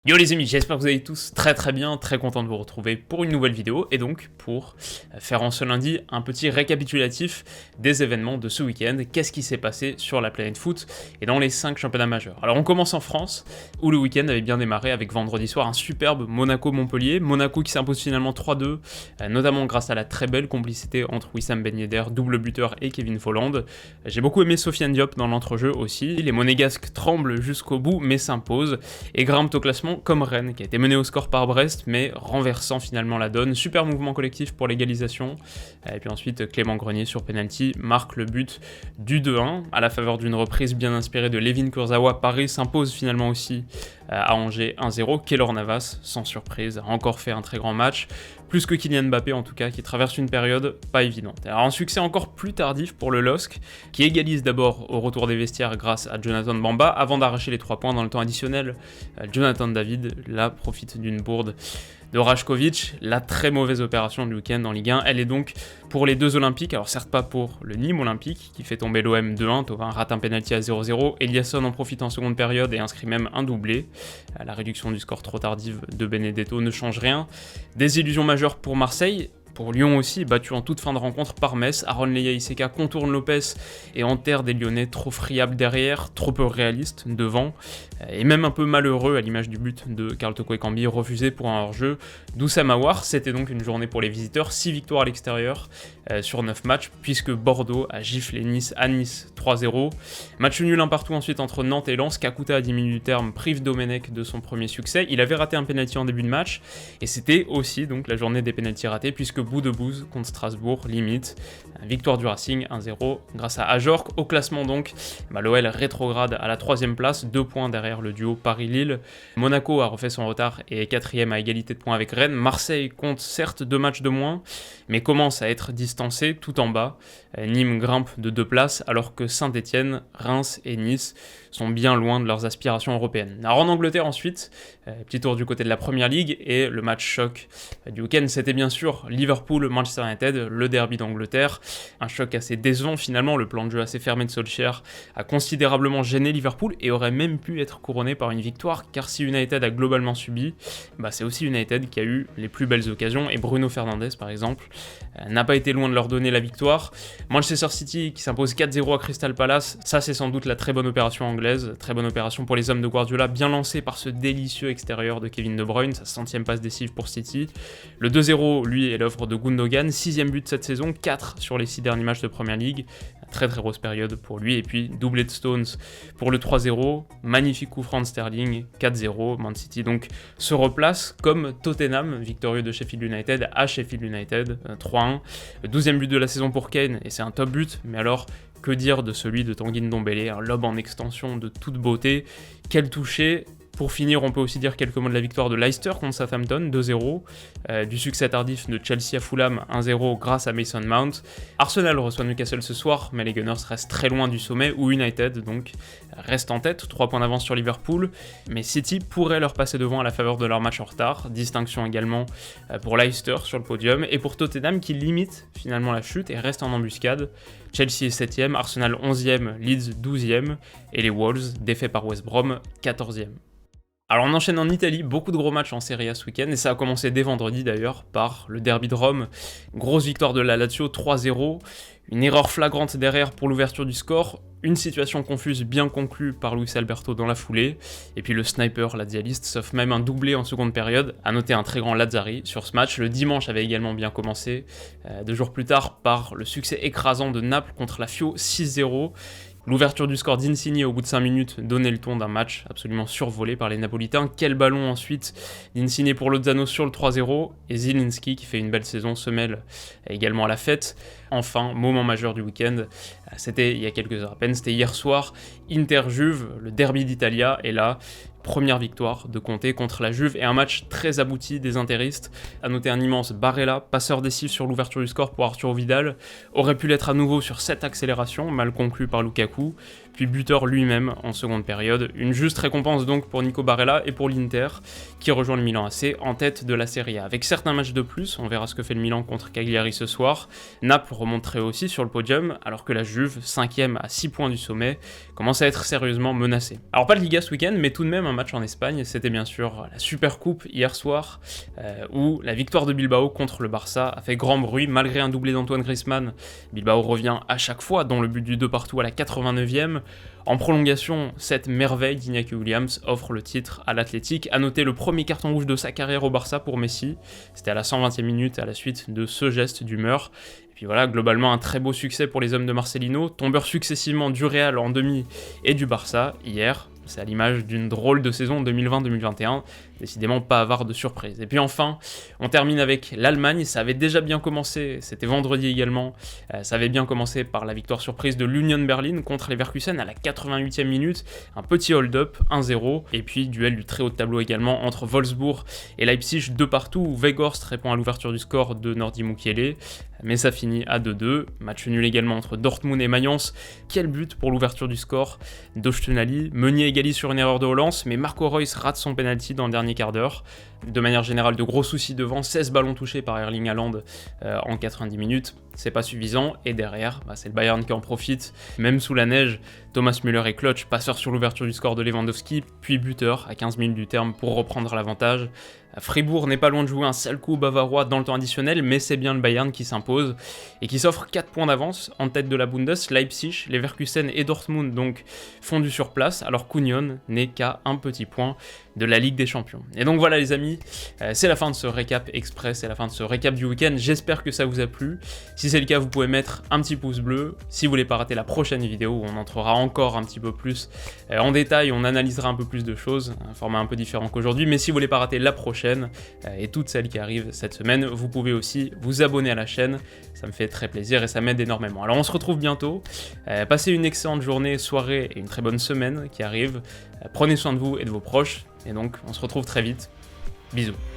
Yo les amis, j'espère que vous allez tous très bien, très content de vous retrouver pour une nouvelle vidéo et donc pour faire en ce lundi un petit récapitulatif des événements de ce week-end, qu'est-ce qui s'est passé sur la planète foot et dans les 5 championnats majeurs. Alors on commence en France où le week-end avait bien démarré avec vendredi soir un superbe Monaco-Montpellier, Monaco qui s'impose finalement 3-2, notamment grâce à la très belle complicité entre Wissam Ben Yedder, double buteur, et Kevin Folland. J'ai beaucoup aimé Sofiane Diop dans l'entrejeu aussi, les Monégasques tremblent jusqu'au bout mais s'imposent et grimpent au classement comme Rennes, qui a été mené au score par Brest, mais renversant finalement la donne. Super mouvement collectif pour l'égalisation. Et puis ensuite, Clément Grenier sur penalty marque le but du 2-1. À la faveur d'une reprise bien inspirée de Layvin Kurzawa, Paris s'impose finalement aussi à Angers 1-0. Keylor Navas, sans surprise, a encore fait un très grand match. Plus que Kylian Mbappé en tout cas, qui traverse une période pas évidente. Alors un succès encore plus tardif pour le LOSC, qui égalise d'abord au retour des vestiaires grâce à Jonathan Bamba, avant d'arracher les 3 points dans le temps additionnel. Jonathan David, là, profite d'une bourde de Rajkovic, la très mauvaise opération du week-end en Ligue 1. Elle est donc pour les deux Olympiques, alors certes pas pour le Nîmes Olympique, qui fait tomber l'OM 2-1, Thauvin rate un penalty à 0-0, Eliasson en profite en seconde période et inscrit même un doublé. La réduction du score trop tardive de Benedetto ne change rien. Des illusions majeures pour Marseille. Pour Lyon aussi, battu en toute fin de rencontre par Metz, Aaron Leia Iseka contourne Lopez et enterre des Lyonnais trop friables derrière, trop peu réalistes devant, et même un peu malheureux à l'image du but de Karl Toko Ekambi refusé pour un hors-jeu d'Oussama Aouar. C'était donc une journée pour les visiteurs, 6 victoires à l'extérieur sur 9 matchs, puisque Bordeaux a giflé Nice à Nice 3-0. Match nul un partout ensuite entre Nantes et Lens, Kakuta à 10 minutes du terme prive Domenech de son premier succès. Il avait raté un penalty en début de match, et c'était aussi donc la journée des penaltys ratés, puisque bout de bouse contre Strasbourg, limite. Victoire du Racing 1-0 grâce à Ajorc. Au classement donc, l'OL rétrograde à la 3ème place, 2 points derrière le duo Paris-Lille. Monaco a refait son retard et est 4ème à égalité de points avec Rennes. Marseille compte certes 2 matchs de moins, mais commence à être distancé tout en bas. Nîmes grimpe de 2 places alors que Saint-Etienne, Reims et Nice sont bien loin de leurs aspirations européennes. Alors en Angleterre ensuite, petit tour du côté de la Première Ligue et le match choc du week-end, c'était bien sûr Liverpool-Manchester United, le derby d'Angleterre. Un choc assez décevant finalement, le plan de jeu assez fermé de Solskjaer a considérablement gêné Liverpool et aurait même pu être couronné par une victoire, car si United a globalement subi, c'est aussi United qui a eu les plus belles occasions, et Bruno Fernandes par exemple n'a pas été loin de leur donner la victoire. Manchester City qui s'impose 4-0 à Crystal Palace, ça c'est sans doute la très bonne opération anglaise, très bonne opération pour les hommes de Guardiola, bien lancé par ce délicieux extérieur de Kevin De Bruyne, sa 100e passe décisive pour City. Le 2-0, lui, est l'œuvre de Gundogan, 6ème but de cette saison, 4 sur les 6 derniers matchs de Premier League, très grosse période pour lui, et puis doublé de Stones pour le 3-0, magnifique coup franc de Sterling, 4-0, Man City donc se replace comme Tottenham, victorieux de Sheffield United à Sheffield United, 3-1, le 12ème but de la saison pour Kane, et c'est un top but, mais alors que dire de celui de Tanguy Ndombele, un lob en extension de toute beauté, quel toucher. Pour finir, on peut aussi dire quelques mots de la victoire de Leicester contre Southampton, 2-0, du succès tardif de Chelsea à Fulham, 1-0 grâce à Mason Mount. Arsenal reçoit Newcastle ce soir, mais les Gunners restent très loin du sommet, où United donc reste en tête, 3 points d'avance sur Liverpool, mais City pourrait leur passer devant à la faveur de leur match en retard. Distinction également pour Leicester sur le podium, et pour Tottenham qui limite finalement la chute et reste en embuscade. Chelsea est 7ème, Arsenal 11ème, Leeds 12ème, et les Wolves, défaits par West Brom, 14ème. Alors on enchaîne en Italie, beaucoup de gros matchs en Serie A ce week-end, et ça a commencé dès vendredi d'ailleurs par le derby de Rome. Grosse victoire de la Lazio, 3-0, une erreur flagrante derrière pour l'ouverture du score, une situation confuse bien conclue par Luis Alberto dans la foulée, et puis le sniper lazialiste sauf même un doublé en seconde période. À noter un très grand Lazzari sur ce match. Le dimanche avait également bien commencé, 2 jours plus tard par le succès écrasant de Naples contre la Fio, 6-0. L'ouverture du score d'Insigne au bout de 5 minutes donnait le ton d'un match absolument survolé par les Napolitains. Quel ballon ensuite d'Insigne pour Lozano sur le 3-0, et Zielinski qui fait une belle saison se mêle également à la fête. Enfin, moment majeur du week-end, c'était il y a quelques heures à peine, c'était hier soir, Inter-Juve, le derby d'Italia, et là, première victoire de Conte contre la Juve et un match très abouti des interistes. À noter un immense Barella, passeur décisif sur l'ouverture du score pour Arturo Vidal, aurait pu l'être à nouveau sur cette accélération, mal conclue par Lukaku, puis buteur lui-même en seconde période. Une juste récompense donc pour Nico Barella et pour l'Inter, qui rejoint le Milan AC en tête de la Serie A. Avec certains matchs de plus, on verra ce que fait le Milan contre Cagliari ce soir. Naples remonterait aussi sur le podium, alors que la Juve, 5ème à 6 points du sommet, commence à être sérieusement menacée. Alors pas de Liga ce week-end, mais tout de même un match en Espagne, c'était bien sûr la Supercoupe hier soir, où la victoire de Bilbao contre le Barça a fait grand bruit, malgré un doublé d'Antoine Griezmann. Bilbao revient à chaque fois, dont le but du 2-2 à la 89e. En prolongation, cette merveille d'Iñaki Williams offre le titre à l'Athletic. À noter le premier carton rouge de sa carrière au Barça pour Messi, c'était à la 120e minute à la suite de ce geste d'humeur. Et puis voilà, globalement un très beau succès pour les hommes de Marcelino, tombeurs successivement du Real en demi et du Barça hier. C'est à l'image d'une drôle de saison 2020-2021, décidément pas avare de surprise. Et puis enfin, on termine avec l'Allemagne, ça avait déjà bien commencé, c'était vendredi également, ça avait bien commencé par la victoire surprise de l'Union Berlin contre les Leverkusen à la 88e minute, un petit hold-up, 1-0, et puis duel du très haut de tableau également entre Wolfsburg et Leipzig, 2-2, où Weghorst répond à l'ouverture du score de Nordi Mukiele, mais ça finit à 2-2, match nul également entre Dortmund et Mayence. Quel but pour l'ouverture du score d'Oshtunali, Meunier égalise sur une erreur de relance, mais Marco Reus rate son penalty dans le dernier quart d'heure. De manière générale, de gros soucis devant, 16 ballons touchés par Erling Haaland en 90 minutes, c'est pas suffisant, et derrière, c'est le Bayern qui en profite, même sous la neige. Thomas Müller est clutch, passeur sur l'ouverture du score de Lewandowski, puis buteur à 15 minutes du terme pour reprendre l'avantage. Fribourg n'est pas loin de jouer un sale coup bavarois dans le temps additionnel, mais c'est bien le Bayern qui s'impose et qui s'offre 4 points d'avance en tête de la Bundes. Leipzig, Leverkusen et Dortmund donc font du surplace, alors qu'Union n'est qu'à un petit point de la Ligue des Champions. Et donc voilà les amis, c'est la fin de ce récap express, c'est la fin de ce récap du week-end, j'espère que ça vous a plu. Si c'est le cas, vous pouvez mettre un petit pouce bleu. Si vous voulez pas rater la prochaine vidéo où on entrera encore un petit peu plus en détail, on analysera un peu plus de choses, un format un peu différent qu'aujourd'hui, mais si vous voulez pas rater la prochaine et toutes celles qui arrivent cette semaine, vous pouvez aussi vous abonner à la chaîne, ça me fait très plaisir et ça m'aide énormément. Alors on se retrouve bientôt, passez une excellente journée, soirée et une très bonne semaine qui arrive, prenez soin de vous et de vos proches, et donc on se retrouve très vite, bisous.